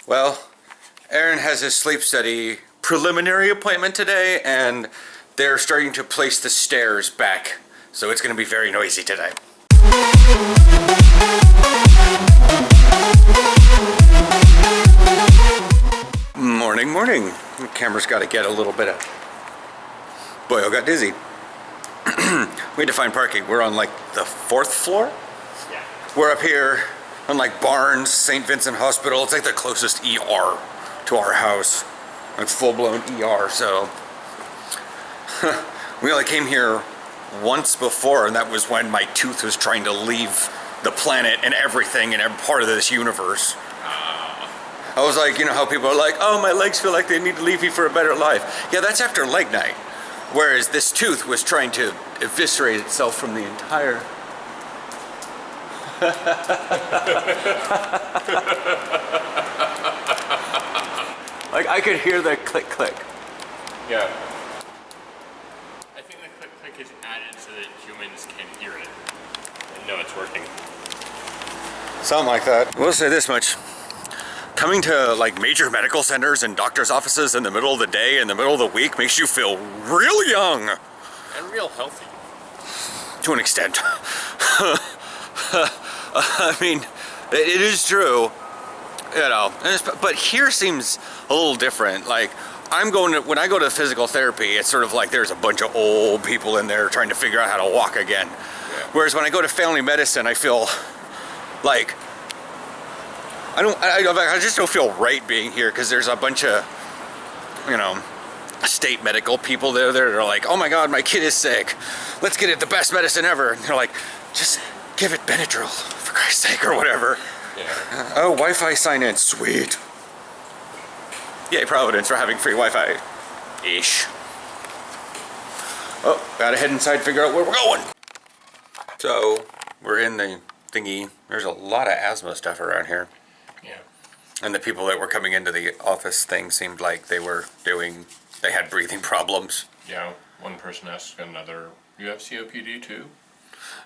Well, Aaron has his sleep study preliminary appointment today, and they're starting to place the stairs back, so it's going to be very noisy today. Morning, morning. The camera's got to get a little bit of... Boy, I got dizzy. We had to find parking. We're on like the 4th floor? Yeah. We're up here on like Barnes, St. Vincent Hospital. It's like the closest ER to our house. Like full-blown ER, so... We only came here once before, and that was when my tooth was trying to leave the planet and everything and every part of this universe. I was like, you know how people are like, oh, my legs feel like they need to leave me for a better life. Yeah, that's after leg night. Whereas this tooth was trying to eviscerate itself from the entire... Like, I could hear the click, click. Yeah. I think the click, click is added so that humans can hear it and know it's working. Something like that. We'll say this much. Coming to like major medical centers and doctor's offices in the middle of the day, in the middle of the week, makes you feel real young. And real healthy. To an extent. I mean, it is true, you know, but here seems a little different. Like, when I go to physical therapy, it's sort of like there's a bunch of old people in there trying to figure out how to walk again. Yeah. Whereas when I go to family medicine, I feel like, I just don't feel right being here, because there's a bunch of, you know, state medical people there that are like, oh my god, my kid is sick, let's get it the best medicine ever. And they're like, just give it Benadryl, for Christ's sake, or whatever. Yeah. Oh, Wi-Fi sign in, sweet. Yay, Providence for having free Wi-Fi. Ish. Oh, gotta head inside, figure out where we're going. So, we're in the thingy. There's a lot of asthma stuff around here. Yeah. And the people that were coming into the office thing seemed like they had breathing problems. Yeah, one person asked another, you have COPD too?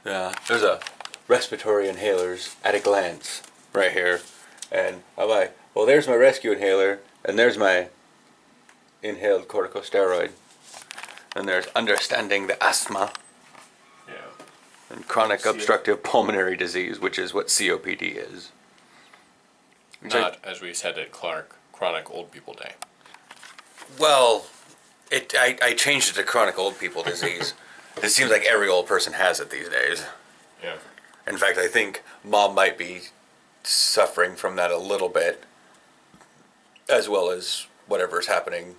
Yeah, there's a respiratory inhalers at a glance right here. And I'm like, well, there's my rescue inhaler, and there's my inhaled corticosteroid. And there's understanding the asthma. Yeah. And chronic obstructive pulmonary disease, which is what COPD is. Not, as we said at Clark, chronic old people day. Well, I changed it to chronic old people disease. It seems like every old person has it these days. Yeah. In fact, I think Mom might be suffering from that a little bit, as well as whatever's happening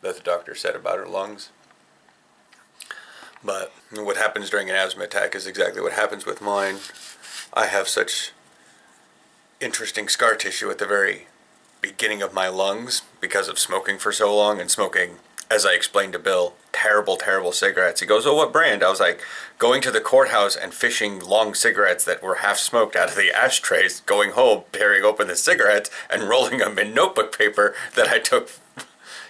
that the doctor said about her lungs. But what happens during an asthma attack is exactly what happens with mine. I have such interesting scar tissue at the very beginning of my lungs because of smoking for so long, and smoking, as I explained to Bill, terrible, terrible cigarettes. He goes, oh, what brand? I was like, going to the courthouse and fishing long cigarettes that were half smoked out of the ashtrays, going home, tearing open the cigarettes, and rolling them in notebook paper that I took.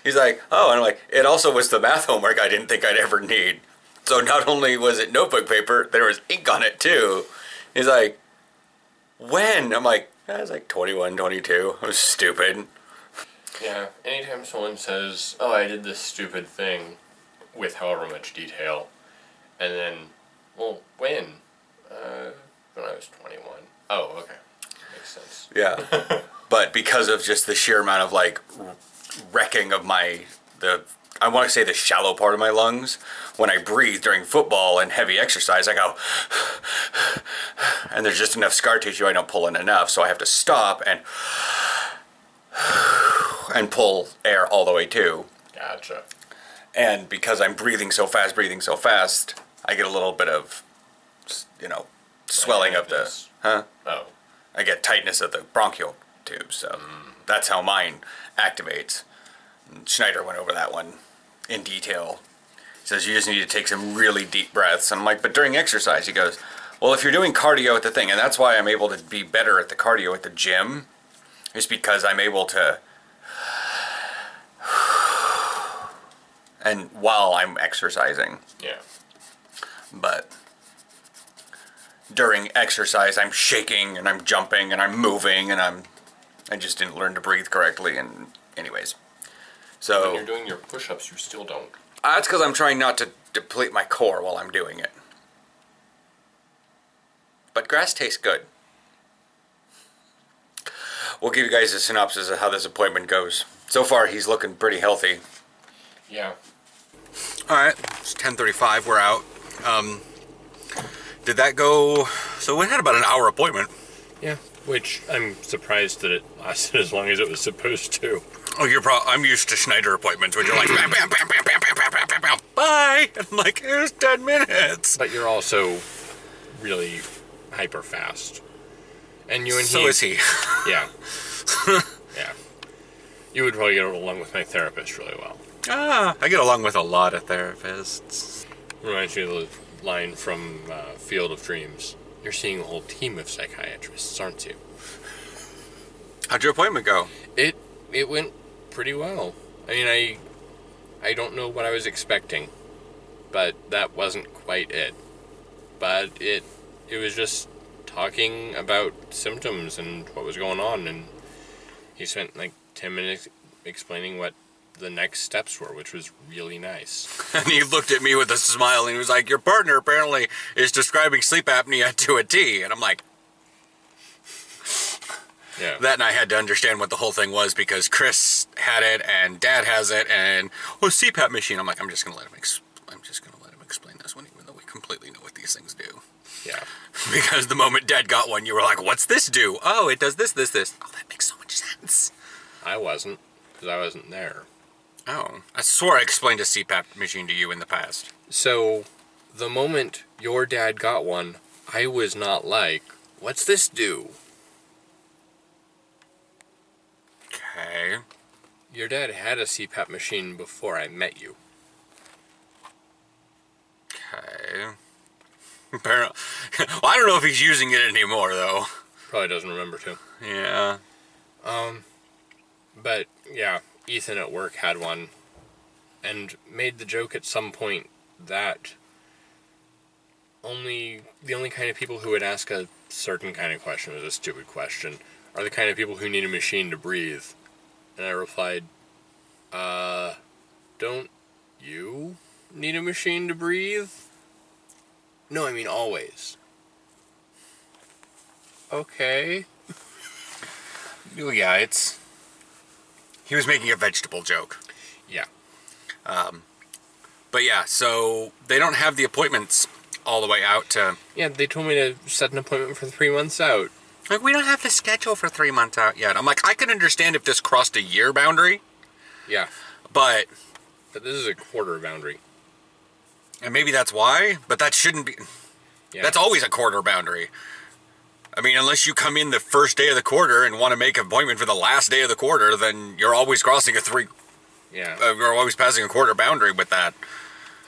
He's like, oh, and I'm like, it also was the math homework I didn't think I'd ever need. So not only was it notebook paper, there was ink on it too. He's like, when? I'm like, I was like 21, 22. I was stupid. Yeah, anytime someone says, oh, I did this stupid thing with however much detail, and then, well, when? When I was 21. Oh, okay. Makes sense. Yeah. But because of just the sheer amount of, like, wrecking of I want to say the shallow part of my lungs, when I breathe during football and heavy exercise, I go, and there's just enough scar tissue, I don't pull in enough, so I have to stop and pull air all the way too. Gotcha. And because I'm breathing so fast, I get a little bit of, you know, swelling of the, Oh. I get tightness of the bronchial tubes, so that's how mine activates. And Schneider went over that one in detail. He says you just need to take some really deep breaths. And I'm like, but during exercise, he goes, well, if you're doing cardio at the thing, and that's why I'm able to be better at the cardio at the gym, is because I'm able to, and while I'm exercising. Yeah. But during exercise, I'm shaking and I'm jumping and I'm moving and I just didn't learn to breathe correctly, and anyways. When So you're doing your push-ups, you still don't. that's because I'm trying not to deplete my core while I'm doing it. But grass tastes good. We'll give you guys a synopsis of how this appointment goes. So far, he's looking pretty healthy. Yeah. All right, it's 10:35. We're out. Did that go? So we had about an hour appointment. Yeah. Which I'm surprised that it lasted as long as it was supposed to. Oh, I'm used to Schneider appointments where you're like, bam, bam, bam, bam, bam, bam, bam, bam, bam, bam, bye. And I'm like, here's 10 minutes. But you're also really hyper fast. And you and So is he. Yeah. Yeah. You would probably get along with my therapist really well. I get along with a lot of therapists. Reminds me of the line from Field of Dreams. You're seeing a whole team of psychiatrists, aren't you? How'd your appointment go? It went pretty well. I mean, I don't know what I was expecting, but that wasn't quite it. But it was just talking about symptoms and what was going on, and he spent like 10 minutes explaining what the next steps were, which was really nice. And he looked at me with a smile and he was like, your partner apparently is describing sleep apnea to a T. And I'm like, Yeah. that, and I had to understand what the whole thing was because Chris had it and Dad has it, and CPAP machine. I'm like, I'm just gonna let him explain this one, even though we completely know what these things do. Yeah. Because the moment Dad got one, you were like, what's this do? Oh, it does this. Oh, that makes so much sense. I wasn't, because I wasn't there. Oh, I swore I explained a CPAP machine to you in the past. So, the moment your dad got one, I was not like, what's this do? Okay. Your dad had a CPAP machine before I met you. Okay. Apparently, well, I don't know if he's using it anymore, though. Probably doesn't remember to. Yeah. But, yeah, Ethan at work had one, and made the joke at some point that the only kind of people who would ask a certain kind of question, was a stupid question, are the kind of people who need a machine to breathe. And I replied, don't you need a machine to breathe? No, I mean always. Okay. Yeah, he was making a vegetable joke. Yeah. But yeah, so they don't have the appointments all the way out to... Yeah, they told me to set an appointment for 3 months out. Like, we don't have the schedule for 3 months out yet. I'm like, I can understand if this crossed a year boundary. Yeah. But this is a quarter boundary. And maybe that's why, but that shouldn't be... Yeah. That's always a quarter boundary. I mean, unless you come in the first day of the quarter and want to make an appointment for the last day of the quarter, then you're always crossing you're always passing a quarter boundary with that.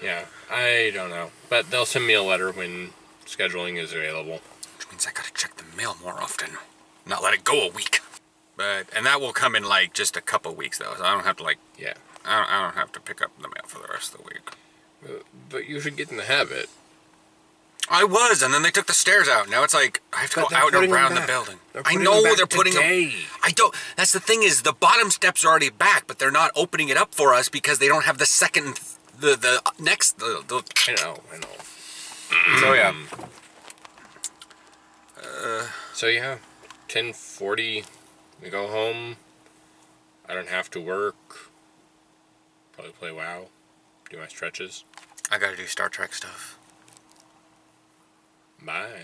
Yeah, I don't know. But they'll send me a letter when scheduling is available. Which means I gotta check the mail more often. Not let it go a week. And that will come in like just a couple weeks though, so I don't have to Yeah. I don't have to pick up the mail for the rest of the week. But you should get in the habit. I was, and then they took the stairs out. Now it's like I have to go out and around the building. I know they're putting them. I don't. That's the thing is the bottom steps are already back, but they're not opening it up for us because they don't have the second, the next. I know. So yeah. So yeah, 10:40, we go home. I don't have to work. Probably play WoW, do my stretches. I gotta do Star Trek stuff. Bye.